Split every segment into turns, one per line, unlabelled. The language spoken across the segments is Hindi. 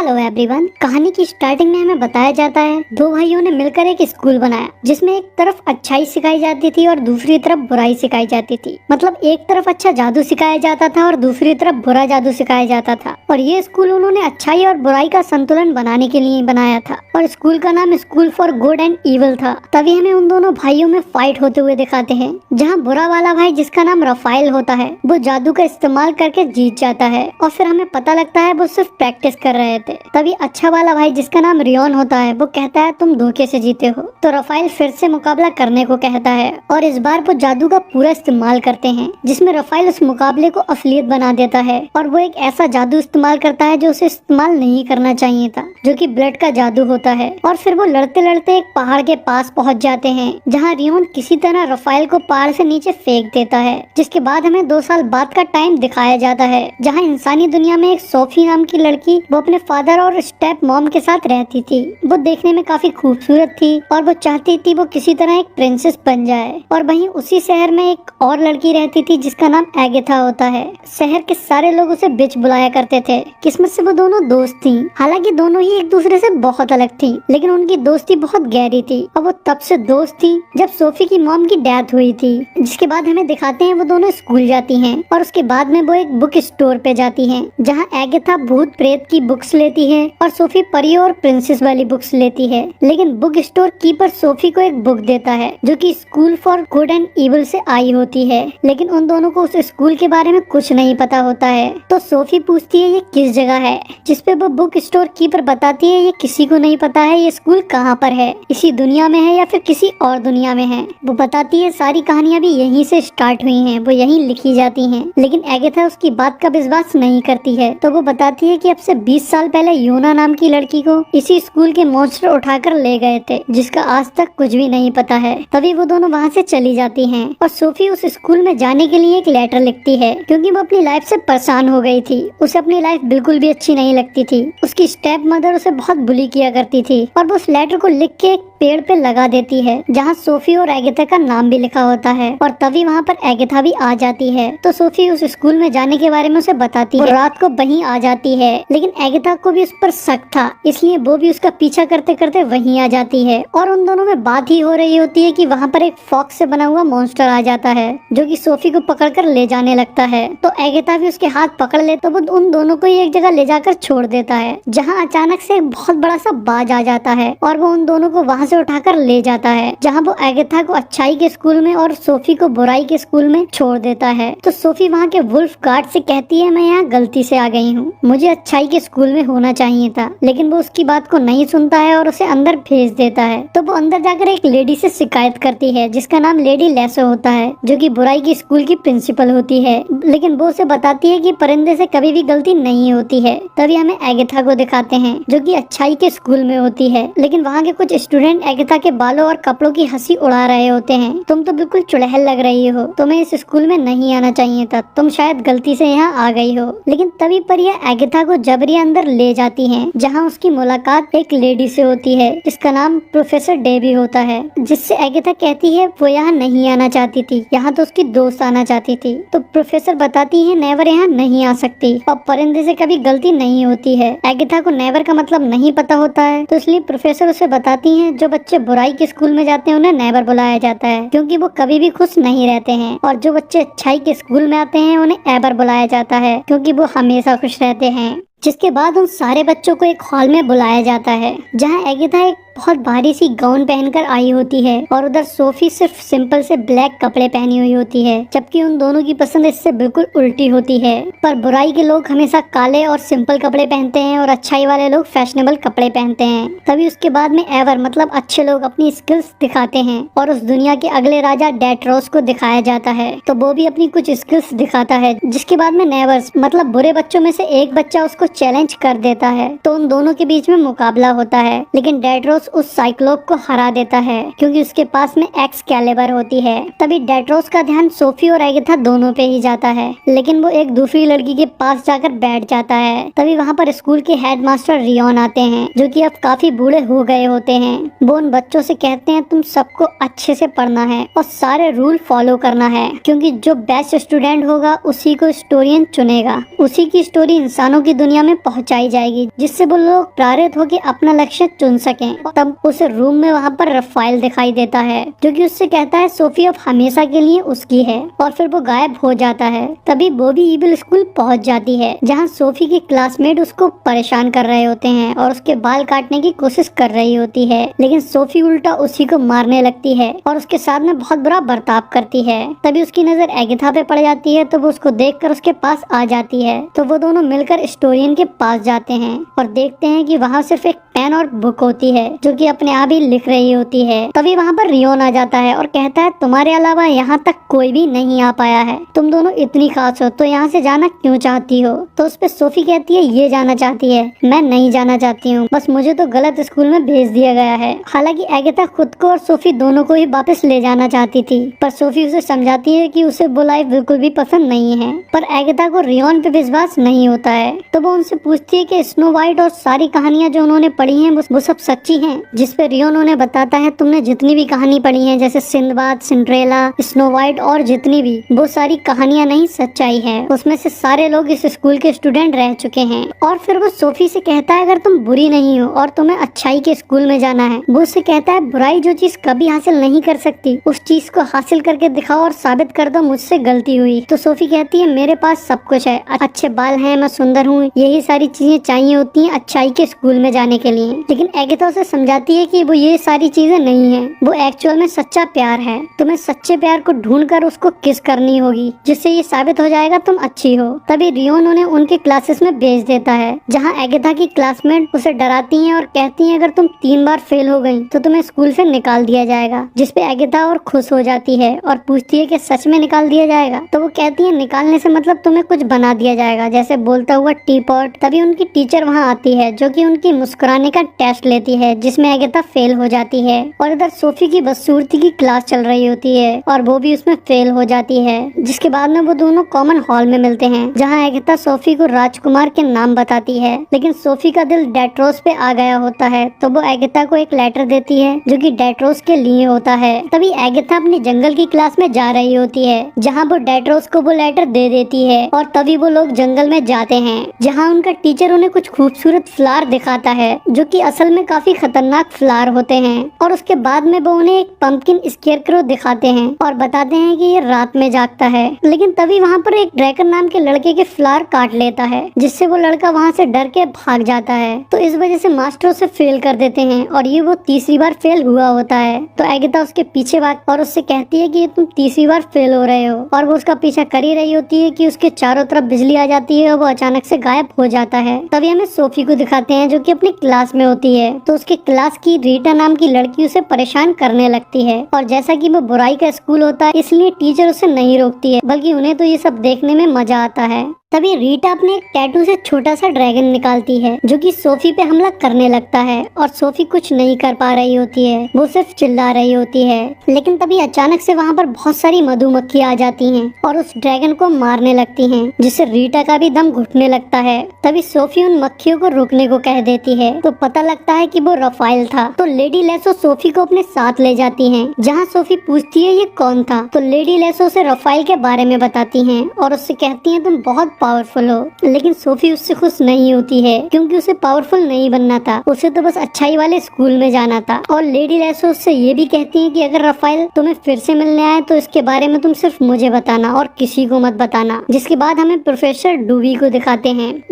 Hello everyone. कहानी की स्टार्टिंग में हमें बताया जाता है दो भाइयों ने मिलकर एक स्कूल बनाया जिसमें एक तरफ अच्छाई सिखाई जाती थी और दूसरी तरफ बुराई सिखाई जाती थी। मतलब एक तरफ अच्छा जादू सिखाया जाता था और दूसरी तरफ बुरा जादू सिखाया जाता था। और ये स्कूल उन्होंने अच्छाई और बुराई का संतुलन बनाने के लिए बनाया था और स्कूल का नाम school for good and evil था। तभी हमें उन दोनों भाइयों में फाइट होते हुए दिखाते हैं, जहाँ बुरा वाला भाई जिसका नाम रफाइल होता है वो जादू का इस्तेमाल करके जीत जाता है और फिर हमें पता लगता है वो सिर्फ प्रैक्टिस कर रहे थे। तभी अच्छा वाला भाई जिसका नाम रियोन होता है वो कहता है तुम धोखे से जीते हो। तो रफाइल फिर से मुकाबला करने को कहता है और इस बार वो जादू का पूरा इस्तेमाल करते हैं, जिसमें रफाइल उस मुकाबले को असलियत बना देता है और वो एक ऐसा जादू इस्तेमाल करता है जो उसे इस्तेमाल नहीं करना चाहिए था, जो कि ब्लड का जादू होता है। और फिर वो लड़ते लड़ते एक पहाड़ के पास पहुंच जाते हैं, जहाँ रियोन किसी तरह रफाइल को पहाड़ से नीचे फेंक देता है। जिसके बाद हमें 2 साल बाद का टाइम दिखाया जाता है, जहाँ इंसानी दुनिया में एक सोफी नाम की लड़की वो अपने फादर और स्टेप मॉम के साथ रहती थी। वो देखने में काफी खूबसूरत थी और वो चाहती थी वो किसी तरह एक प्रिंसेस बन जाए। और वहीं उसी शहर में एक और लड़की रहती थी जिसका नाम एगेथा होता है। शहर के सारे लोग उसे बिच बुलाया करते थे। किस्मत से वो दोनों दोस्त थी। हालांकि दोनों ही एक दूसरे से बहुत अलग थी, लेकिन उनकी दोस्ती बहुत गहरी थी और वो तब से दोस्त थी जब सोफी की मॉम की डेथ हुई थी। जिसके बाद हमें दिखाते हैं वो दोनों स्कूल जाती हैं और उसके बाद में वो एक बुक स्टोर पे जाती हैं, जहाँ एगेथा भूत प्रेत की बुक्स लेती है और सोफी परी और प्रिंसेस वाली बुक्स लेती है। लेकिन बुक स्टोर कीपर सोफी को एक बुक देता है जो कि school for good and evil से आई होती है, लेकिन उन दोनों को उस स्कूल के बारे में कुछ नहीं पता होता है। तो सोफी पूछती है ये किस जगह है, जिसपे वो बुक स्टोर कीपर बताती है ये किसी को नहीं पता है ये स्कूल कहाँ पर है, इसी दुनिया में है या फिर किसी और दुनिया में है। वो बताती है सारी कहानियां भी यहीं से स्टार्ट हुई हैं, वो यहीं लिखी जाती हैं। लेकिन एगेथा उसकी बात का विश्वास नहीं करती है। तो वो बताती है कि अब से 20 साल पहले योना नाम की लड़की को इसी स्कूल के मॉन्स्टर उठाकर ले गए थे, जिसका आज तक कुछ भी नहीं पता है। तभी वो दोनों वहाँ से चली जाती हैं और सोफी उस स्कूल में जाने के लिए एक लेटर लिखती है, क्योंकि वो अपनी लाइफ से परेशान हो गई थी। उसे अपनी लाइफ बिल्कुल भी अच्छी नहीं लगती थी। उसकी स्टेप मदर उसे बहुत बुली किया करती थी और वो उस लेटर को लिख के एक पेड़ पे लगा देती है, जहाँ सोफी और एगेथा का नाम भी लिखा होता है। और तभी वहाँ पर एगेथा भी आ जाती है। तो सोफी उस स्कूल में जाने के बारे में उसे बताती है। रात को वहीं आ जाती है, लेकिन एगेथा को भी उस पर शक था, इसलिए वो भी उसका पीछा करते करते वहीं आ जाती है। और उन दोनों में बात ही हो रही होती है कि वहाँ पर एक फॉक्स से बना हुआ मॉन्स्टर आ जाता है, जो कि सोफी को पकड़कर ले जाने लगता है। तो एगेथा भी उसके हाथ पकड़ ले तो वो उन दोनों को एक जगह ले जाकर छोड़ देता है, जहाँ अचानक से एक बहुत बड़ा सा बाज आ जाता है और वो उन दोनों को वहाँ से उठाकर ले जाता है, जहाँ वो एगेथा को अच्छाई के स्कूल में और सोफी को बुराई के स्कूल में छोड़ देता है। तो सोफी वहाँ के वुल्फ गार्ड से कहती है मैं यहाँ गलती से आ गई हूँ, मुझे अच्छाई के स्कूल में होना चाहिए था। लेकिन वो उसकी बात को नहीं सुनता है और उसे अंदर भेज देता है। तो वो अंदर जाकर एक लेडी से शिकायत करती है जिसका नाम लेडी लेसो होता है, जो कि बुराई की स्कूल की प्रिंसिपल होती है। लेकिन वो उसे बताती है कि परिंदे से कभी भी गलती नहीं होती है। तभी हमें एगेथा को दिखाते हैं जो कि अच्छाई के स्कूल में होती है, लेकिन वहाँ के कुछ स्टूडेंट एगेथा के बालों और कपड़ों की हंसी उड़ा रहे होते हैं। तुम तो बिल्कुल चुड़ैल लग रही हो, तुम्हें इस स्कूल में नहीं आना चाहिए था, तुम शायद गलती से यहाँ आ गई हो। लेकिन तभी परिया एगेथा को जबरी अंदर ले जाती हैं, जहाँ उसकी मुलाकात एक लेडी से होती है जिसका नाम प्रोफेसर डेबी होता है, जिससे एगेथा कहती है वो यहाँ नहीं आना चाहती थी, यहाँ तो उसकी दोस्त आना चाहती थी। तो प्रोफेसर बताती है नेवर यहाँ नहीं आ सकती और परिंदे से कभी गलती नहीं होती है। एगेथा को नेवर का मतलब नहीं पता होता है, तो इसलिए प्रोफेसर उसे बताती हैं जो बच्चे बुराई के स्कूल में जाते हैं उन्हें नेवर बुलाया जाता है, क्योंकि वो कभी भी खुश नहीं रहते हैं। और जो बच्चे अच्छाई के स्कूल में आते हैं उन्हें एवर बुलाया जाता है, क्योंकि वो हमेशा खुश रहते हैं। जिसके बाद उन सारे बच्चों को एक हॉल में बुलाया जाता है, जहाँ एगेथा एक बहुत भारी सी गाउन पहनकर आई होती है और उधर सोफी सिर्फ सिंपल से ब्लैक कपड़े पहनी हुई होती है, जबकि उन दोनों की पसंद इससे बिल्कुल उल्टी होती है। पर बुराई के लोग हमेशा काले और सिंपल कपड़े पहनते हैं और अच्छाई वाले लोग फैशनेबल कपड़े पहनते हैं। तभी उसके बाद में एवर मतलब अच्छे लोग अपनी स्किल्स दिखाते हैं और उस दुनिया के अगले राजा डेट्रोस को दिखाया जाता है, तो वो भी अपनी कुछ स्किल्स दिखाता है। जिसके बाद में नेवर्स मतलब बुरे बच्चों में से एक बच्चा उसको चैलेंज कर देता है, तो उन दोनों के बीच में मुकाबला होता है। लेकिन डेट्रोस डेट्रोस उस साइक्लोप को हरा देता है क्योंकि उसके पास में एक्सकैलिबर होती है। तभी डेट्रोस का ध्यान सोफी और एगाथा दोनों पे ही जाता है, लेकिन वो एक दूसरी लड़की के पास जाकर बैठ जाता है। तभी वहाँ पर स्कूल के हेडमास्टर रियोन आते हैं, जो कि अब काफी बूढ़े हो गए होते हैं। वो उन बच्चों से कहते हैं तुम सबको अच्छे से पढ़ना है और सारे रूल फॉलो करना है, क्योंकि जो बेस्ट स्टूडेंट होगा उसी को स्टोरियन चुनेगा। उसी की स्टोरी इंसानों की दुनिया में पहुंचाई जाएगी, जिससे वो लोग प्रेरित होकर अपना लक्ष्य चुन सकें। तब उस रूम में वहाँ पर रफाइल दिखाई देता है, जो कि उससे कहता है सोफी अब हमेशा के लिए उसकी है, और फिर वो गायब हो जाता है। तभी बॉबी ईविल स्कूल पहुंच जाती है, जहाँ सोफी के क्लासमेट उसको परेशान कर रहे होते हैं और उसके बाल काटने की कोशिश कर रही होती है, लेकिन सोफी उल्टा उसी को मारने लगती है और उसके साथ में बहुत बुरा बर्ताव करती है। तभी उसकी नजर एगाथा पे पड़ जाती है, तो वो उसको देखकर उसके पास आ जाती है। तो वो दोनों मिलकर स्टोरियन के पास जाते हैं और देखते हैं कि वहाँ सिर्फ एक पेन और बुक होती है, जो कि अपने आप ही लिख रही होती है। तभी वहाँ पर रियोन आ जाता है और कहता है तुम्हारे अलावा यहाँ तक कोई भी नहीं आ पाया है, तुम दोनों इतनी खास हो तो यहाँ से जाना क्यों चाहती हो। तो उस पे सोफी कहती है ये जाना चाहती है, मैं नहीं जाना चाहती हूँ, बस मुझे तो गलत स्कूल में भेज दिया गया है। हालांकि एगाथा खुद को और सोफी दोनों को ही वापस ले जाना चाहती थी, पर सोफी उसे समझाती है कि उसे वो लाइफ बिल्कुल भी पसंद नहीं है। पर एगाथा को रियोन पे विश्वास नहीं होता है, तो वो उनसे पूछती है कि स्नो वाइट और सारी कहानियां जो उन्होंने पढ़ी हैं वो सब सच्ची हैं। जिस पे रियोन उन्हें बताता है तुमने जितनी भी कहानी पढ़ी है, जैसे सिंदबाद, सिंड्रेला, स्नो वाइट और जितनी भी, वो सारी कहानियां नहीं सच्चाई है, उसमें से सारे लोग इस स्कूल के स्टूडेंट रह चुके हैं। और फिर वो सोफी से कहता है अगर तुम बुरी नहीं हो और तुम्हें अच्छाई के स्कूल में जाना है। वो उससे कहता है बुराई जो चीज कभी हासिल नहीं कर सकती, उस चीज को हासिल करके दिखाओ और साबित कर दो मुझसे गलती हुई। तो सोफी कहती है मेरे पास सब कुछ है, अच्छे बाल हैं, मैं सुंदर हूँ, यही सारी चीजें चाहिए होती हैं अच्छाई के स्कूल में जाने के लिए। लेकिन एगाथा उसे समझाती है कि वो ये सारी चीजें नहीं है, वो एक्चुअल में सच्चा प्यार है। तुम्हें सच्चे प्यार को ढूंढकर उसको किस करनी होगी, जिससे ये साबित हो जाएगा तुम अच्छी हो। तभी रियोन उन्हें उनके क्लासेस में भेज देता है, जहाँ एगाथा की क्लासमेट उसे डराती हैं और कहती हैं अगर तुम 3 बार फेल हो गई तो तुम्हें स्कूल से निकाल दिया जाएगा। जिसपे एगाथा और खुश हो जाती है और पूछती है कि सच में निकाल दिया जाएगा। तो वो कहती है निकालने से मतलब तुम्हें कुछ बना दिया जाएगा, जैसे बोलता हुआ टी पॉट। तभी उनकी टीचर वहाँ आती है, जो कि उनकी मुस्कुराने का टेस्ट लेती है, जिसमें एगाथा फेल हो जाती है। और इधर सोफी की बदसूरती की क्लास चल रही होती है और वो भी उसमें फेल हो जाती है। जिसके बाद में वो दोनों कॉमन हॉल में मिलते हैं, जहाँ एगाथा सोफी को राजकुमार के नाम बताती है, लेकिन सोफी का दिल डेट्रोस पे आ गया होता है। तो वो एगाथा को एक लेटर देती है, जो कि डेट्रोस के लिए होता है। तभी एगाथा अपनी जंगल की क्लास में जा रही होती है, जहाँ वो डेट्रोस को वो लेटर दे देती है। और तभी वो लोग जंगल में जाते हैं, जहाँ उनका टीचर उन्हें कुछ खूबसूरत फ्लावर दिखाता है, जो कि असल में काफी खतरनाक फ्लावर होते हैं। और उसके बाद में वो उन्हें एक पंपकिन स्केयरक्रो दिखाते हैं और बताते हैं कि ये रात में जागता है। लेकिन तभी वहाँ पर एक ड्रैगन नाम के लड़के के फ्लावर काट लेता है, जिससे वो लड़का वहाँ से डर के भाग जाता है। तो इस वजह से मास्टर उसे फेल कर देते हैं और ये वो तीसरी बार फेल हुआ होता है। तो एगाथा उसके पीछे भाग और उससे कहती है कि ये तुम तीसरी बार फेल हो रहे हो। और वो उसका पीछा कर ही रही होती है कि उसके चारों तरफ बिजली आ जाती है और वो अचानक से गायब हो जाता है। तभी हमें सोफी को दिखाते हैं, जो कि अपनी क्लास में होती है। तो उसके क्लास की रीटा नाम की लड़की उसे परेशान करने लगती है, और जैसा कि वो बुराई का स्कूल होता है इसलिए टीचर उसे नहीं रोकती है, बल्कि उन्हें तो ये सब देखने में मजा आता है। तभी रीटा अपने एक टैटू से छोटा सा ड्रैगन निकालती है, जो कि सोफी पे हमला करने लगता है और सोफी कुछ नहीं कर पा रही होती है, वो सिर्फ चिल्ला रही होती है। लेकिन तभी अचानक से वहाँ पर बहुत सारी मधुमक्खी आ जाती हैं और उस ड्रैगन को मारने लगती हैं, जिससे रीटा का भी दम घुटने लगता है। तभी सोफी उन मक्खियों को रोकने को कह देती है, तो पता लगता है कि वो रफाइल था। तो लेडी लेसो सोफी को अपने साथ ले जाती है, जहाँ सोफी पूछती है ये कौन था। तो लेडी लेसो उसे रफाइल के बारे में बताती है और उससे कहती है तुम बहुत पावरफुल हो। लेकिन सोफी उससे खुश नहीं होती है, क्योंकि उसे पावरफुल नहीं बनना था, उसे तो बस अच्छाई वाले स्कूल में जाना था। और लेडी लेसो उससे ये भी कहती है कि अगर रफाइल तुम्हें फिर से मिलने आए तो इसके बारे में तुम सिर्फ मुझे बताना और किसी को मत बताना। जिसके बाद हमें प्रोफेसर डूबी को दिखाते हैं,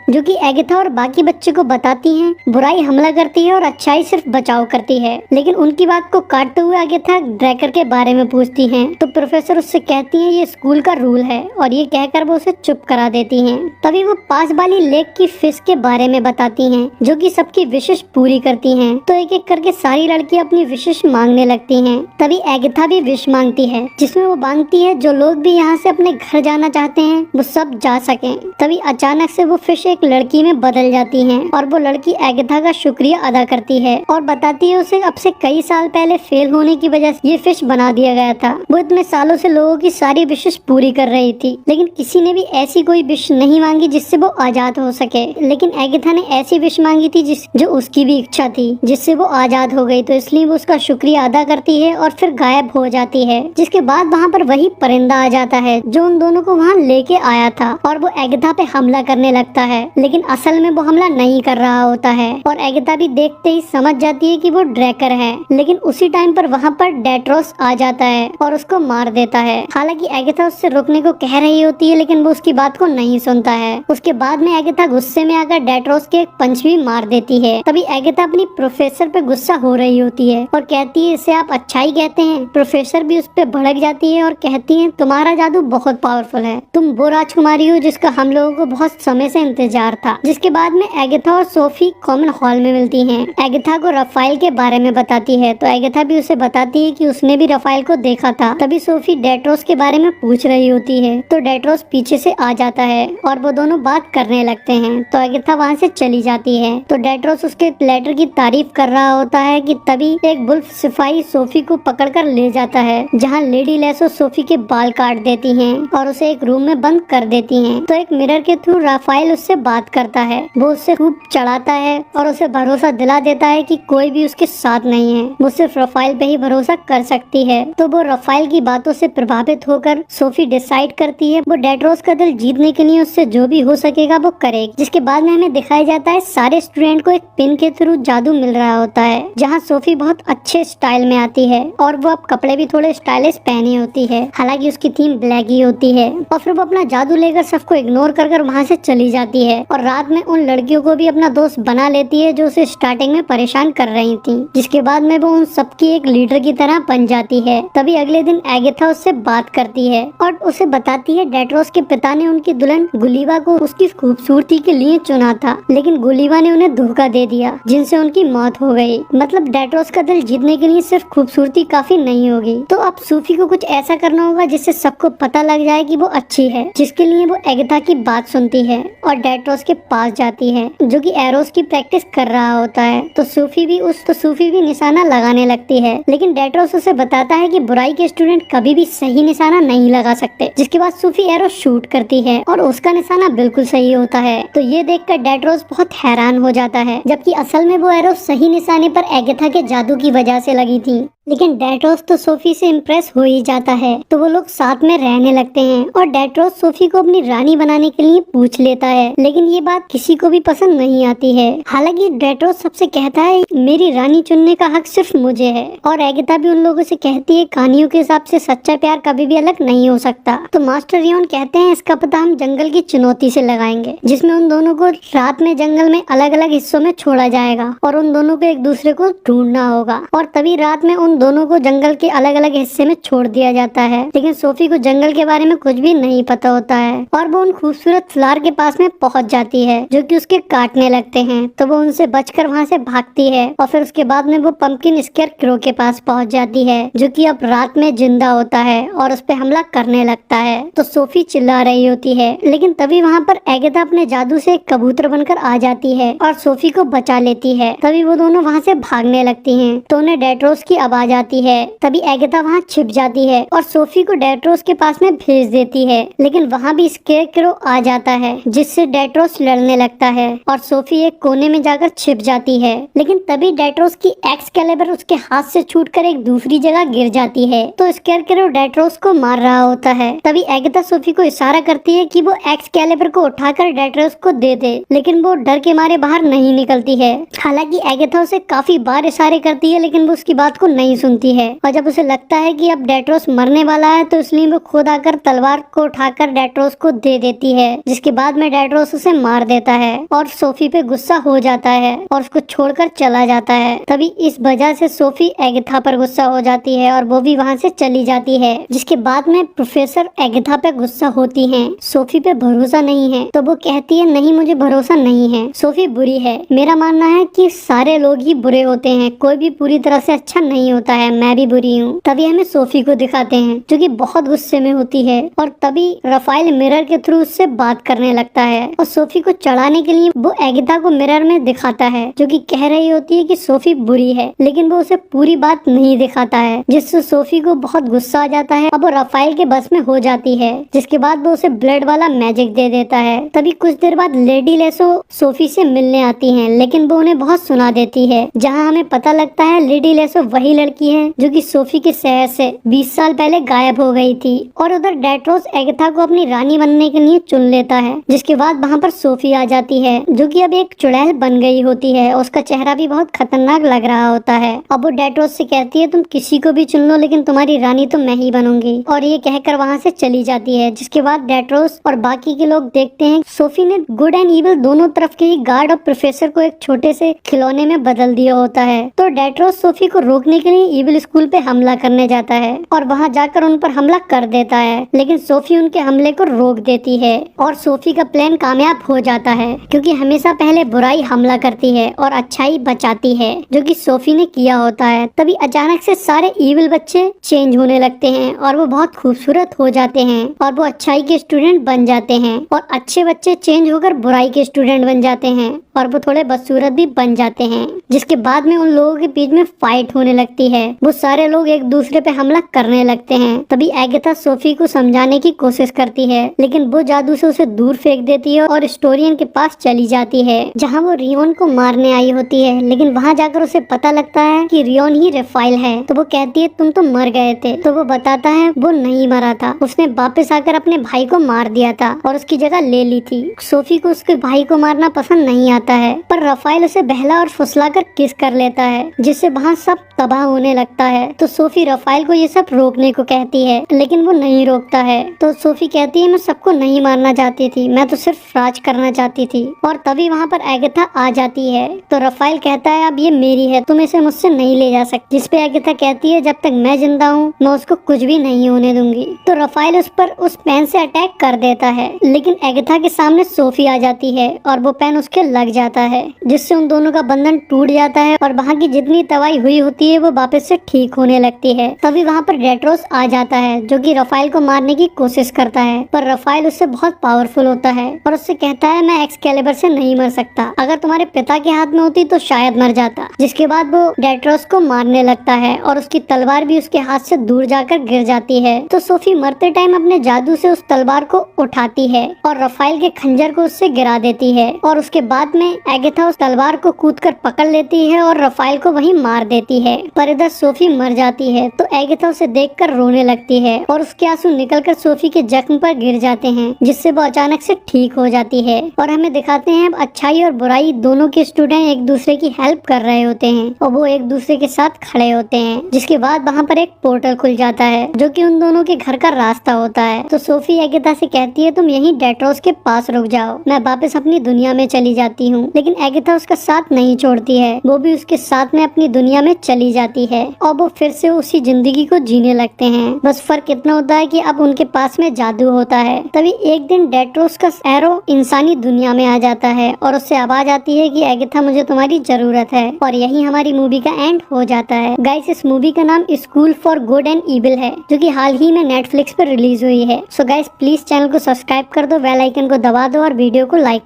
जो कि एगाथा और बाकी बच्चे को बताती हैं बुराई हमला करती है और अच्छाई सिर्फ बचाव करती है। लेकिन उनकी बात को काटते हुए एगाथा ड्रैकर के बारे में पूछती हैं, तो प्रोफेसर उससे कहती हैं ये स्कूल का रूल है, और ये कहकर वो उसे चुप करा देती हैं। तभी वो पास वाली लेक की फिश के बारे में बताती हैं, जो कि सबकी विशेष पूरी करती हैं। तो एक एक करके सारी लड़कियां अपनी विशेष मांगने लगती हैं। तभी एगाथा भी विश मांगती है, जिसमें वो मांगती है जो लोग भी यहाँ से अपने घर जाना चाहते हैं वो सब जा सकें। तभी अचानक से वो फिश एक लड़की में बदल जाती हैं और और वो लड़की एगाथा का शुक्रिया अदा करती है और बताती है उसे अब से कई साल पहले फेल होने की वजह से ये फिश बना दिया गया था। वो इतने सालों से लोगों की सारी विशेष पूरी कर रही थी, लेकिन किसी ने भी ऐसी कोई विश नहीं मांगी जिससे वो आजाद हो सके। लेकिन एगाथा ने ऐसी विश मांगी थी जो उसकी भी इच्छा थी, जिससे वो आजाद हो गई। तो इसलिए वो उसका शुक्रिया अदा करती है और फिर गायब हो जाती है। जिसके बाद वहाँ पर वही परिंदा आ जाता है जो उन दोनों को वहाँ लेके आया था और वो एगाथा पे हमला करने लगता है, लेकिन असल में वो हमला नहीं कर रहा होता है और एगाथा भी देखते ही समझ जाती है कि वो ड्रैकर है। लेकिन उसी टाइम पर वहाँ पर डेट्रोस आ जाता है और उसको मार देता है। हालांकि एगाथा उससे रोकने को कह रही होती है, लेकिन वो उसकी बात को नहीं सुनता है। उसके बाद में एगाथा गुस्से में आकर डेट्रोस के एक पंच भी मार देती है। तभी एगाथा अपनी प्रोफेसर पे गुस्सा हो रही होती है और कहती है इसे आप अच्छाई कहते हैं। प्रोफेसर भी उस पे भड़क जाती है और कहती है तुम्हारा जादू बहुत पावरफुल है, तुम वो राजकुमारी हो जिसका हम लोगों को बहुत समय से इंतजार था। जिसके बाद में एगाथा और सोफी कॉमन हॉल में मिलती हैं। एगाथा को रफाइल के बारे में बताती है तो एगाथा भी उसे बताती है कि उसने भी रफाइल को देखा था। तभी सोफी डेट्रोस के बारे में पूछ रही होती है तो डेट्रोस पीछे से आ जाता है और वो दोनों बात करने लगते हैं। तो एगाथा वहाँ से चली जाती है। तो डेट्रोस उसके लेटर की तारीफ कर रहा होता है कि तभी एक बुल्फ सिपाही सोफी को पकड़कर ले जाता है, जहाँ लेडी लेसो सोफी के बाल काट देती हैं और उसे एक रूम में बंद कर देती हैं। तो एक मिरर के थ्रू राफाइल उससे बात करता है। वो उससे खूब चढ़ाता है और उसे भरोसा दिला देता है कि कोई भी उसके साथ नहीं है, वो सिर्फ राफाइल पे ही भरोसा कर सकती है। तो वो राफाइल की बातों से प्रभावित होकर सोफी डिसाइड करती है वो डेट्रोस का दिल जीतने के लिए उससे जो भी हो सकेगा वो करेगी। जिसके बाद में हमें दिखाया जाता है सारे स्टूडेंट को एक पिन के थ्रू जादू मिल रहा होता है, जहाँ सोफी बहुत अच्छे स्टाइल में आती है और वो अब कपड़े भी थोड़े स्टाइलिश पहनी होती है। हालांकि उसकी थीम ब्लैक ही होती है। और फिर वो अपना जादू लेकर सबको इग्नोर कर वहाँ से चली जाती है और रात में उन लड़कियों को भी अपना दोस्त बना लेती है जो उसे स्टार्टिंग में परेशान कर रही थी। जिसके बाद में वो उन सबकी एक लीडर की तरह बन जाती है। तभी अगले दिन एगाथा उससे बात करती है और उसे बताती है डेट्रोस के पिता ने उनकी दुल्हन गुलीवा को उसकी खूबसूरती के लिए चुना था, लेकिन गुलीवा ने उन्हें धोखा दे दिया जिनसे उनकी मौत हो गई। मतलब डेट्रोस का दिल जीतने के लिए सिर्फ खूबसूरती काफी नहीं होगी। तो अब सूफी को कुछ ऐसा करना होगा जिससे सबको पता लग जाए कि वो अच्छी है, जिसके लिए वो एगाथा की बात सुनती है और डेट्रोस के पास जाती है जो कि एरोस की प्रैक्टिस कर रहा होता है। तो सूफी भी निशाना लगाने लगती है, लेकिन डेट्रोस उसे बताता है कि बुराई के स्टूडेंट कभी भी सही निशाना नहीं लगा सकते। जिसके बाद सूफी एरोस शूट करती है और उसका निशाना बिल्कुल सही होता है। तो ये देखकर डेट्रोस बहुत हैरान हो जाता है, जबकि असल में वो एरोस सही निशाने पर एगाथा के जादू की वजह से लगी थी। लेकिन डेट्रोस तो सोफी से इम्प्रेस हो ही जाता है। तो वो लोग साथ में रहने लगते हैं और डेट्रोस सोफी को अपनी रानी बनाने के लिए पूछ लेता है, लेकिन ये बात किसी को भी पसंद नहीं आती है। हालांकि डेट्रोस सबसे कहता है मेरी रानी चुनने का हक सिर्फ मुझे है और एगाथा भी उन लोगों से कहती है कहानियों के हिसाब से सच्चा प्यार कभी भी अलग नहीं हो सकता। तो मास्टर रियोन कहते हैं इसका पता हम जंगल की चुनौती से लगाएंगे, जिसमें उन दोनों को रात में जंगल में अलग अलग हिस्सों में छोड़ा जाएगा और उन दोनों को एक दूसरे को ढूंढना होगा। और तभी रात में उन दोनों को जंगल के अलग अलग हिस्से में छोड़ दिया जाता है। लेकिन सोफी को जंगल के बारे में कुछ भी नहीं पता होता है और वो उन खूबसूरत फ्लावर के पास में पहुंच जाती है जो कि उसके काटने लगते हैं। तो वो उनसे बचकर वहां से भागती है और फिर उसके बाद में वो पंपकिन स्केयरक्रो के पास पहुंच जाती है जो कि अब रात में जिंदा होता है और उस पे हमला करने लगता है। तो सोफी चिल्ला रही होती है, लेकिन तभी वहाँ पर एगाथा अपने जादू से एक कबूतर बनकर आ जाती है और सोफी को बचा लेती है। तभी वो दोनों वहाँ से भागने लगती हैं तो उन्हें डेट्रोस की आवाज आती है। तभी एगाथा वहाँ छिप जाती है और सोफी को डेट्रोस के पास में भेज देती है, लेकिन वहाँ भी स्केयरक्रो आ जाता है जिससे डेट्रोस लड़ने लगता है और सोफी एक कोने में जाकर छिप जाती है। लेकिन तभी डेट्रोस की एक्सकैलिबर उसके हाथ से छूटकर एक दूसरी जगह गिर जाती है। तो स्केयरक्रो डेट्रोस को मार रहा होता है। तभी एगाथा सोफी को इशारा करती है कि वो एक्सकैलिबर को उठाकर डेट्रोस को दे दे, लेकिन वो डर के मारे बाहर नहीं निकलती है। हालांकि एगाथा उसे काफी बार इशारे करती है, लेकिन वो उसकी बात को नहीं सुनती है और जब उसे लगता है कि अब डेट्रोस मरने वाला है तो इसलिए वो खुद आकर तलवार को उठाकर डेट्रोस को दे देती है। जिसके बाद में डेट्रोस उसे मार देता है और सोफी पे गुस्सा हो जाता है और उसको छोड़कर चला जाता है। तभी इस वजह से सोफी एगाथा पर गुस्सा हो जाती है और वो भी वहाँ से चली जाती है। जिसके बाद में प्रोफेसर एगाथा पे गुस्सा होती हैं, सोफी पे भरोसा नहीं है। तो वो कहती है नहीं मुझे भरोसा नहीं है, सोफी बुरी है। मेरा मानना है कि सारे लोग ही बुरे होते हैं, कोई भी पूरी तरह से अच्छा नहीं होता। होता है, मैं भी बुरी हूँ। तभी हमें सोफी को दिखाते हैं जो कि बहुत गुस्से में होती है और तभी राफेल मिरर के थ्रू उससे बात करने लगता है और सोफी को चढ़ाने के लिए वो एगिथा को मिरर में दिखाता है जो कि कह रही होती है कि सोफी बुरी है, लेकिन वो उसे पूरी बात नहीं दिखाता है, जिससे सोफी को बहुत गुस्सा आ जाता है। अब वो राफेल के बस में हो जाती है, जिसके बाद वो उसे ब्लड वाला मैजिक दे देता है। तभी कुछ देर बाद लेडी लेसो सोफी से मिलने आती है, लेकिन वो उन्हें बहुत सुना देती है, जहाँ हमें पता लगता है लेडी लेसो वही लड़की है जो कि सोफी के शहर से 20 साल पहले गायब हो गई थी। और उधर डेट्रोस एगिथा को अपनी रानी बनने के लिए चुन लेता है, जिसके बाद वहाँ पर सोफी आ जाती है जो कि अब एक चुड़ैल बन गई होती है। उसका चेहरा भी बहुत खतरनाक लग रहा होता है। अब वो डेट्रोस से कहती है तुम किसी को भी चुन लो, लेकिन तुम्हारी रानी तो मैं ही बनूंगी, और ये कहकर वहाँ से चली जाती है। जिसके बाद डेट्रोस और बाकी के लोग देखते हैं सोफी ने गुड एंड इविल दोनों तरफ के ही गार्ड और प्रोफेसर को एक छोटे से खिलौने में बदल दिया होता है। तो डेट्रोस सोफी को रोकने के लिए इविल स्कूल पे हमला करने जाता है और वहाँ जाकर उन पर हमला कर देता है, लेकिन सोफी उनके हमले को रोक देती है और सोफी का प्लान कामयाब हो जाता है, क्योंकि हमेशा पहले बुराई हमला करती है और अच्छाई बचाती है, जो कि सोफी ने किया होता है। तभी अचानक से सारे इविल बच्चे चेंज होने लगते हैं और वो बहुत खूबसूरत हो जाते हैं और वो अच्छाई के स्टूडेंट बन जाते हैं, और अच्छे बच्चे चेंज होकर बुराई के स्टूडेंट बन जाते हैं और वो थोड़े बदसूरत भी बन जाते हैं। जिसके बाद में उन लोगों के बीच में फाइट होने लगती है। वो सारे लोग एक दूसरे पे हमला करने लगते हैं। तभी एगिथा सोफी को समझाने की कोशिश करती है, लेकिन वो जादू से उसे दूर फेंक देती है और स्टोरियन के पास चली जाती है, जहाँ वो रियोन को मारने आई होती है। लेकिन वहाँ जाकर उसे पता लगता है कि रियोन ही राफेल है। तो वो कहती है तुम तो मर गए थे। तो वो बताता है वो नहीं मरा था, उसने वापस आकर अपने भाई को मार दिया था और उसकी जगह ले ली थी। सोफी को उसके भाई को मारना पसंद नहीं आता है, पर राफेल उसे बहला और फुसला कर किस कर लेता है, जिससे वहाँ सब तबाह होने लगता है। तो सोफी राफेल को ये सब रोकने को कहती है, लेकिन वो नहीं रोकता है। तो सोफी कहती है मैं सबको नहीं मारना चाहती थी, मैं तो सिर्फ राज करना चाहती थी। और तभी वहाँ पर एगिथा आ जाती है। तो राफेल कहता है अब ये मेरी है, तुम इसे मुझसे नहीं ले जा सकती। जिसपे एगिथा कहती है जब तक मैं जिंदा हूँ मैं उसको कुछ भी नहीं होने दूंगी। तो राफेल उस पर उस पेन से अटैक कर देता है, लेकिन एगिथा के सामने सोफी आ जाती है और वो पेन उसके लग जाता है, जिससे उन दोनों का बंधन टूट जाता है और वहाँ की जितनी तबाही हुई होती है वो वापस से ठीक होने लगती है। तभी वहाँ पर डेट्रोस आ जाता है जो कि राफेल को मारने की कोशिश करता है, पर राफेल उससे बहुत पावरफुल होता है और उससे कहता है मैं एक्सकैलिबर से नहीं मर सकता, अगर तुम्हारे पिता के हाथ में होती तो शायद मर जाता। जिसके बाद वो डेट्रोस को मारने लगता है और उसकी तलवार भी उसके हाथ से दूर जाकर गिर जाती है। तो सोफी मरते टाइम अपने जादू से उस तलवार को उठाती है और राफेल के खंजर को उससे गिरा देती है, और उसके बाद में एगिथा उस तलवार को कूदकर पकड़ लेती है और राफेल को वहीं मार देती है। पर इधर सोफी मर जाती है तो एगिथा उसे देखकर रोने लगती है और उसके आंसू निकलकर सोफी के जख्म पर गिर जाते हैं, जिससे वो अचानक से ठीक हो जाती है। और हमें दिखाते हैं अब अच्छाई और बुराई दोनों के स्टूडेंट एक दूसरे की हेल्प कर रहे होते हैं और वो एक दूसरे के साथ खड़े होते हैं। जिसके बाद वहाँ पर एक पोर्टल खुल जाता है जो कि उन दोनों के घर का रास्ता होता है। तो सोफी एगिथा से कहती है तुम यहीं डेट्रोस के पास रुक जाओ, मैं वापस अपनी दुनिया में चली जाती हूँ। लेकिन एगिथा उसका साथ नहीं छोड़ती है, वो भी उसके साथ में अपनी दुनिया में चली जाती है और वो फिर से उसी जिंदगी को जीने लगते हैं। बस फर्क इतना होता है कि अब उनके पास में जादू होता है। तभी एक दिन डेट्रोस का एरो इंसानी दुनिया में आ जाता है और उससे आवाज आती है कि एगिथा मुझे तुम्हारी जरूरत है। और यही हमारी मूवी का एंड हो जाता है। गाइस इस मूवी का नाम school for good and evil है, जो कि हाल ही में नेटफ्लिक्स पर रिलीज हुई है। सो गाइस प्लीज चैनल को सब्सक्राइब कर दो, बेल आइकन को दबा दो और वीडियो को लाइक कर